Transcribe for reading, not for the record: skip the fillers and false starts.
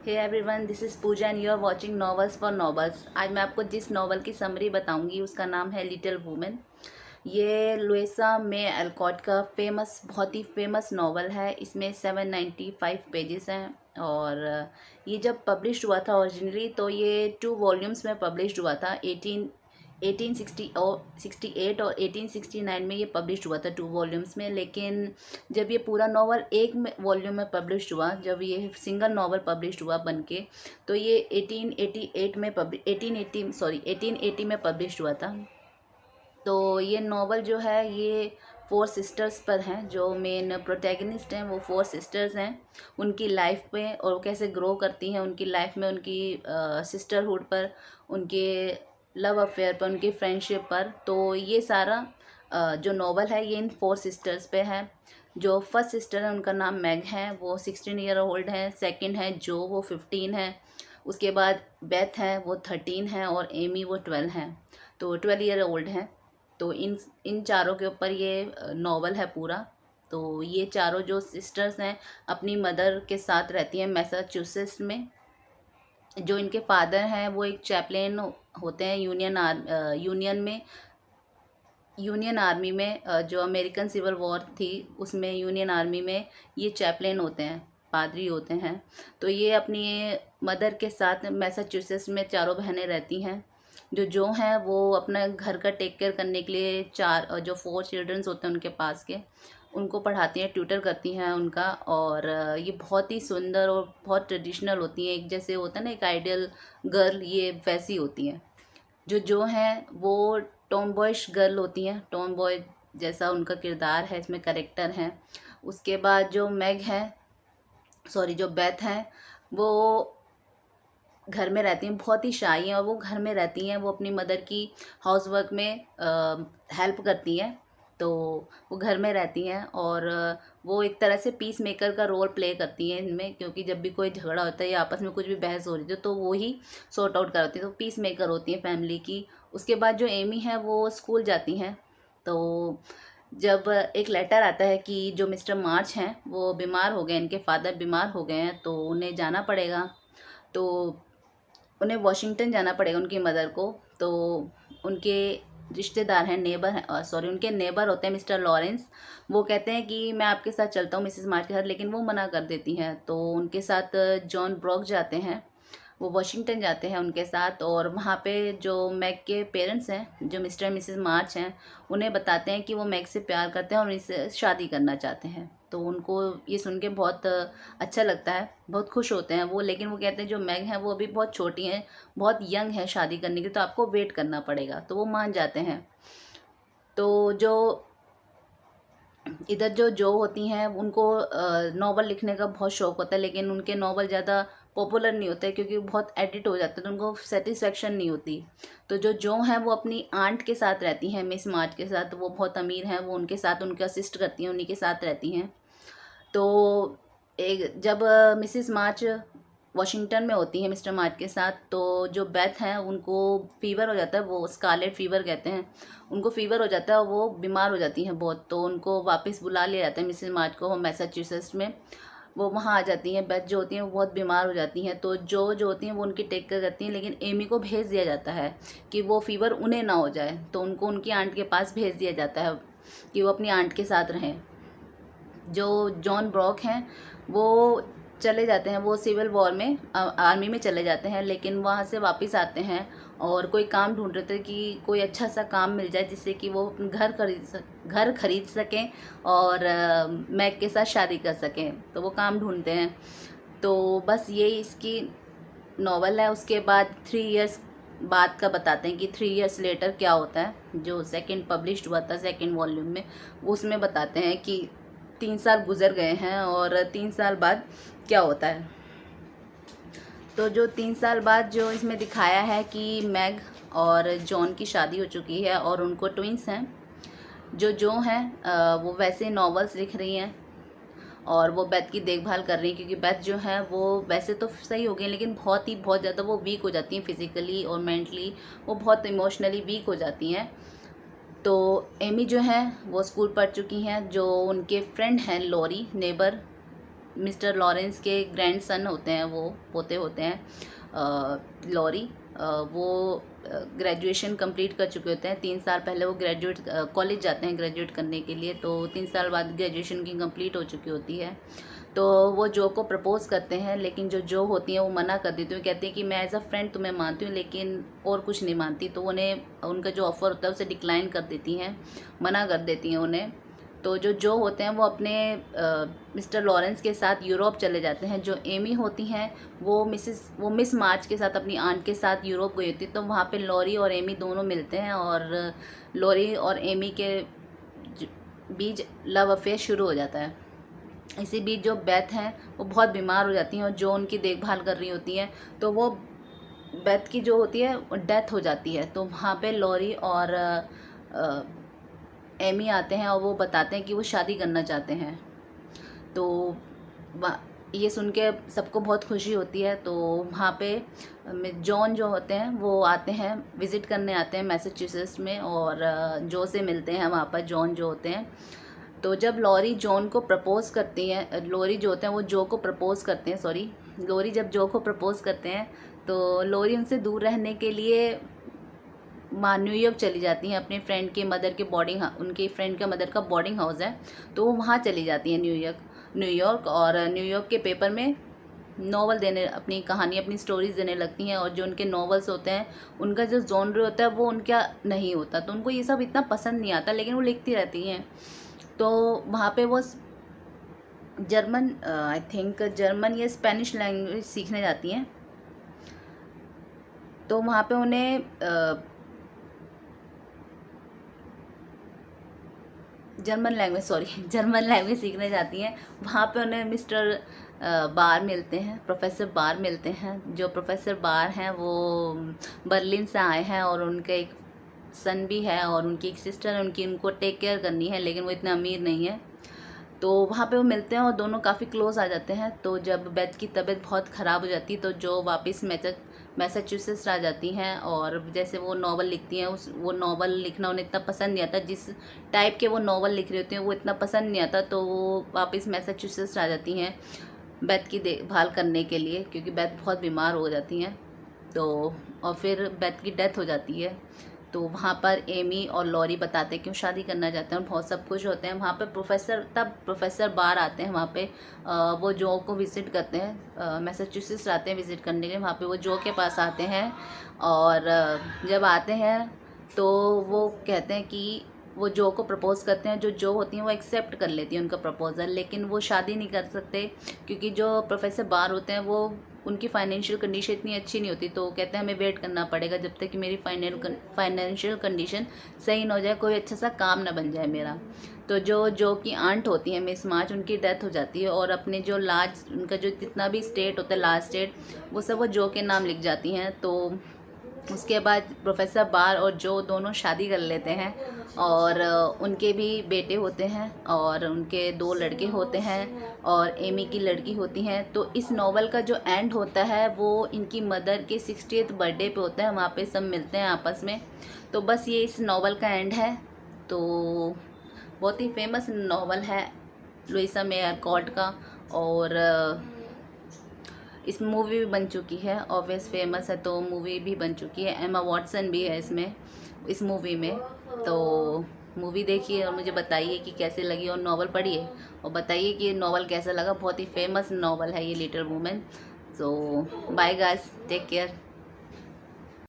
Hey everyone, this is Pooja and you are watching novels for novels. आज मैं आपको जिस नॉवल की समरी बताऊंगी उसका नाम है लिटिल वुमेन। ये लुइसा मे अल्कॉट का बहुत ही फेमस नॉवल है। इसमें 795 पेजेस हैं और ये जब पब्लिश हुआ था ओरिजिनली तो ये 2 वॉल्यूम्स में पब्लिश हुआ था। 1868 और 1869 में ये पब्लिश हुआ था 2 वॉल्यूम्स में। लेकिन जब ये पूरा नावल एक वॉल्यूम में पब्लिश हुआ, जब ये सिंगल नावल पब्लिश हुआ बन के, तो ये 1880 में पब्लिश हुआ था। तो ये नावल जो है ये 4 सिस्टर्स पर हैं। जो मेन प्रोटैगनिस्ट हैं वो 4 सिस्टर्स हैं। उनकी लाइफ पे और वो कैसे ग्रो करती हैं उनकी लाइफ में, उनकी सिस्टरहुड पर, उनके लव अफेयर पर, उनकी फ्रेंडशिप पर। तो ये सारा जो नावल है ये इन 4 सिस्टर्स पे है। जो फर्स्ट सिस्टर है उनका नाम मैग है, वो 16 ईयर ओल्ड है। सेकंड है जो, वो 15 है। उसके बाद बेथ है, वो 13 है। और एमी, वो 12 है। तो 12 ईयर ओल्ड है। तो इन इन चारों के ऊपर ये नावल है पूरा। तो ये चारों जो सिस्टर्स हैं अपनी मदर के साथ रहती हैं मैसाचुसेट्स में। जो इनके फादर हैं वो एक चैपलेन होते हैं यूनियन आर्मी में। जो अमेरिकन सिविल वॉर थी उसमें यूनियन आर्मी में ये चैपलेन होते हैं, पादरी होते हैं। तो ये अपनी मदर के साथ मैसाचुसेट्स में चारों बहनें रहती हैं। जो हैं वो अपना घर का टेक केयर करने के लिए जो 4 चिल्ड्रंस होते हैं उनके पास के, उनको पढ़ाती हैं, ट्यूटर करती हैं उनका। और ये बहुत ही सुंदर और बहुत ट्रेडिशनल होती हैं। एक जैसे होता है ना एक आइडियल गर्ल, ये वैसी होती हैं। जो हैं वो टॉम बॉयश गर्ल होती हैं, टॉम बॉय जैसा उनका किरदार है, इसमें करेक्टर हैं। उसके बाद जो बेथ हैं, वो घर में रहती हैं, बहुत ही शाई हैं और वो घर में रहती हैं। वो अपनी मदर की हाउस वर्क में हेल्प करती हैं। तो वो घर में रहती हैं और वो एक तरह से पीस मेकर का रोल प्ले करती हैं इनमें, क्योंकि जब भी कोई झगड़ा होता है या आपस में कुछ भी बहस हो रही थी तो वो ही सॉर्ट आउट करती हैं। तो पीस मेकर होती हैं फैमिली की। उसके बाद जो एमी है वो स्कूल जाती हैं। तो जब एक लेटर आता है कि जो मिस्टर मार्च हैं वो बीमार हो गए, इनके फादर बीमार हो गए हैं, तो उन्हें जाना पड़ेगा। तो उन्हें वॉशिंगटन जाना पड़ेगा उनकी मदर को। तो उनके रिश्तेदार हैं, उनके नेबर होते हैं मिस्टर लॉरेंस। वो कहते हैं कि मैं आपके साथ चलता हूँ मिसेस मार्च के साथ, लेकिन वो मना कर देती हैं। तो उनके साथ जॉन ब्रॉक जाते हैं, वो वॉशिंगटन जाते हैं उनके साथ। और वहाँ पे जो मैग के पेरेंट्स हैं, जो मिस्टर एंड मिसेस मार्च हैं, उन्हें बताते हैं कि वो मैग से प्यार करते हैं और इससे शादी करना चाहते हैं। तो उनको ये सुन के बहुत अच्छा लगता है, बहुत खुश होते हैं वो। लेकिन वो कहते हैं जो मैग हैं वो अभी बहुत छोटी हैं, बहुत यंग है शादी करने के लिए, तो आपको वेट करना पड़ेगा। तो वो मान जाते हैं। तो जो इधर जो होती हैं उनको नॉवल लिखने का बहुत शौक होता है, लेकिन उनके नॉवल ज़्यादा पॉपुलर नहीं होते क्योंकि बहुत एडिट हो जाते हैं, तो उनको सेटिस्फेक्शन नहीं होती। तो जो हैं वो अपनी आंट के साथ रहती हैं, मिस मार्च के साथ। वो बहुत अमीर हैं, वो उनके साथ उनके असिस्ट करती हैं, उन्हीं के साथ रहती हैं। तो एक जब मिसिस मार्च वॉशिंगटन में होती हैं मिस्टर मार्च के साथ, तो जो बेथ हैं उनको फीवर हो जाता है, वो स्कारलेट फीवर कहते हैं। उनको फीवर हो जाता है और वो बीमार हो जाती हैं बहुत। तो उनको वापस बुला लिया जाता है मिसिस मार्च को मैसाचुसेट्स में। वो वहाँ आ जाती हैं। बेथ जो होती हैं वो बहुत बीमार हो जाती हैं। तो जो होती हैं वो उनकी टेक केयर करती हैं, लेकिन एमी को भेज दिया जाता है कि वो फीवर उन्हें ना हो जाए। तो उनको उनकी आंट के पास भेज दिया जाता है कि वो अपनी आंट के साथ रहें। जो जॉन ब्रॉक हैं वो चले जाते हैं, वो सिविल वॉर में आर्मी में चले जाते हैं, लेकिन वहाँ से वापस आते हैं और कोई काम ढूंढ रहे थे कि कोई अच्छा सा काम मिल जाए जिससे कि वो घर खरीद सकें और मैग के साथ शादी कर सकें। तो वो काम ढूंढते हैं। तो बस ये इसकी नॉवल है। उसके बाद 3 इयर्स बाद का बताते हैं कि 3 इयर्स लेटर क्या होता है। जो सेकंड पब्लिश्ड हुआ था सेकंड वॉल्यूम में, उसमें बताते हैं कि 3 साल गुजर गए हैं और 3 साल बाद क्या होता है। तो जो 3 साल बाद जो इसमें दिखाया है कि मैग और जॉन की शादी हो चुकी है और उनको ट्विंस हैं। जो हैं वो वैसे नॉवेल्स लिख रही हैं और वो बेथ की देखभाल कर रही हैं, क्योंकि बेथ जो है वो वैसे तो सही हो गई लेकिन बहुत ज़्यादा वो वीक हो जाती हैं फिज़िकली और मेंटली। वो बहुत इमोशनली वीक हो जाती हैं। तो एमी जो है वो स्कूल पढ़ चुकी हैं। जो उनके फ्रेंड हैं लॉरी, मिस्टर लॉरेंस के ग्रैंडसन होते हैं, वो पोते होते हैं लॉरी। वो ग्रेजुएशन कंप्लीट कर चुके होते हैं। 3 साल पहले वो कॉलेज जाते हैं ग्रेजुएट करने के लिए, तो 3 साल बाद ग्रेजुएशन की कंप्लीट हो चुकी होती है। तो वो जो को प्रपोज़ करते हैं, लेकिन जो होती हैं वो मना कर देती हैं। कहती हैं कि मैं एज़ अ फ्रेंड तुम्हें मानती हूँ, लेकिन और कुछ नहीं मानती। तो उन्हें उनका जो ऑफ़र होता है उसे डिक्लाइन कर देती हैं, मना कर देती हैं उन्हें। तो जो होते हैं वो अपने मिस्टर लॉरेंस के साथ यूरोप चले जाते हैं। जो एमी होती हैं वो मिस मार्च के साथ, अपनी आंट के साथ यूरोप गई होती है। तो वहाँ पे लॉरी और एमी दोनों मिलते हैं, और लॉरी और एमी के बीच लव अफेयर शुरू हो जाता है। इसी बीच जो बेथ हैं वो बहुत बीमार हो जाती हैं, और जो उनकी देखभाल कर रही होती हैं, तो वो बेथ की जो होती है डेथ हो जाती है। तो वहाँ पे लॉरी और एमी आते हैं और वो बताते हैं कि वो शादी करना चाहते हैं। तो ये सुन के सबको बहुत खुशी होती है। तो वहाँ पे जॉन जो होते हैं वो आते हैं, विज़िट करने आते हैं मैसेच्यूसेट्स में, और जो से मिलते हैं वहाँ पर जॉन जो होते हैं। तो जब लॉरी जॉन को प्रपोज़ करती हैं, लॉरी जो होते हैं वो जो को प्रपोज़ करते हैं, सॉरी, लॉरी जब जो को प्रपोज़ करते हैं, तो लॉरी उनसे दूर रहने के लिए न्यूयॉर्क चली जाती हैं। अपने फ्रेंड के मदर के उनके फ्रेंड का मदर का बोर्डिंग हाउस है, तो वो वहाँ चली जाती हैं न्यूयॉर्क, और न्यूयॉर्क के पेपर में नॉवल देने, अपनी कहानी, अपनी स्टोरीज देने लगती हैं। और जो उनके नॉवेल्स होते हैं उनका जो जॉनर होता है वो उनका नहीं होता, तो उनको ये सब इतना पसंद नहीं आता, लेकिन वो लिखती रहती हैं। तो वहाँ पे वो जर्मन, आई थिंक जर्मन या स्पेनिश लैंग्वेज सीखने जाती हैं। तो वहाँ पे उन्हें जर्मन लैंग्वेज सीखने जाती हैं। वहाँ पे उन्हें मिस्टर बार मिलते हैं, प्रोफेसर बार मिलते हैं। जो प्रोफेसर बार हैं वो बर्लिन से आए हैं, और उनका एक सन भी है, और उनकी एक सिस्टर है, उनको टेक केयर करनी है, लेकिन वो इतने अमीर नहीं है। तो वहाँ पे वो मिलते हैं और दोनों काफ़ी क्लोज आ जाते हैं। तो जब बेथ की तबीयत बहुत ख़राब हो जाती है, तो जो वापस मैसाचुसेट्स आ जाती हैं, और जैसे वो नावल लिखती हैं, वो नावल लिखना उन्हें इतना पसंद नहीं आता। जिस टाइप के वो नावल लिख रही होती हैं वो इतना पसंद नहीं आता, तो वो वापस मैसाचुसेट्स आ जाती हैं बेथ की देखभाल करने के लिए, क्योंकि बेथ बहुत बीमार हो जाती हैं। तो और फिर बेथ की डेथ हो जाती है। तो वहाँ पर एमी और लॉरी बताते हैं कि वो शादी करना चाहते हैं, और बहुत सब कुछ होते हैं। वहाँ पर प्रोफेसर बार आते हैं वहाँ पे, वो जो को विज़िट करते हैं, मैसाचुसेट्स आते हैं विज़िट करने के लिए। वहाँ पे वो जो के पास आते हैं, और जब आते हैं तो वो कहते हैं कि वो जो को प्रपोज़ करते हैं। जो होती हैं वो एक्सेप्ट कर लेती हैं उनका प्रपोज़ल, लेकिन वो शादी नहीं कर सकते, क्योंकि जो प्रोफेसर बार होते हैं वो उनकी फाइनेंशियल कंडीशन इतनी अच्छी नहीं होती। तो कहते हैं हमें वेट करना पड़ेगा जब तक कि मेरी फाइनेंशियल कंडीशन सही ना हो जाए, कोई अच्छा सा काम ना बन जाए मेरा। तो जो की आंट होती है मिस मार्च, उनकी डेथ हो जाती है, और अपने जो उनका जो जितना भी स्टेट होता है, लास्ट स्टेट, वो सब वो जो के नाम लिख जाती हैं। तो उसके बाद प्रोफेसर बार और जो दोनों शादी कर लेते हैं, और उनके भी बेटे होते हैं, और उनके 2 लड़के होते हैं, और एमी की लड़की होती हैं। तो इस नावल का जो एंड होता है वो इनकी मदर के 60th बर्थडे पे होता है। वहाँ पे सब मिलते हैं आपस में। तो बस ये इस नावल का एंड है। तो बहुत ही फेमस नावल है लुइसा मे अरकॉट का, और इस मूवी भी बन चुकी है, ऑब्वियस फेमस है तो मूवी भी बन चुकी है। एमा वॉटसन भी है इस मूवी में। तो मूवी देखिए और मुझे बताइए कि कैसे लगी, और नॉवल पढ़िए और बताइए कि ये नॉवल कैसा लगा। बहुत ही फेमस नॉवल है ये लिटिल वुमेन। सो बाय गाइस, टेक केयर।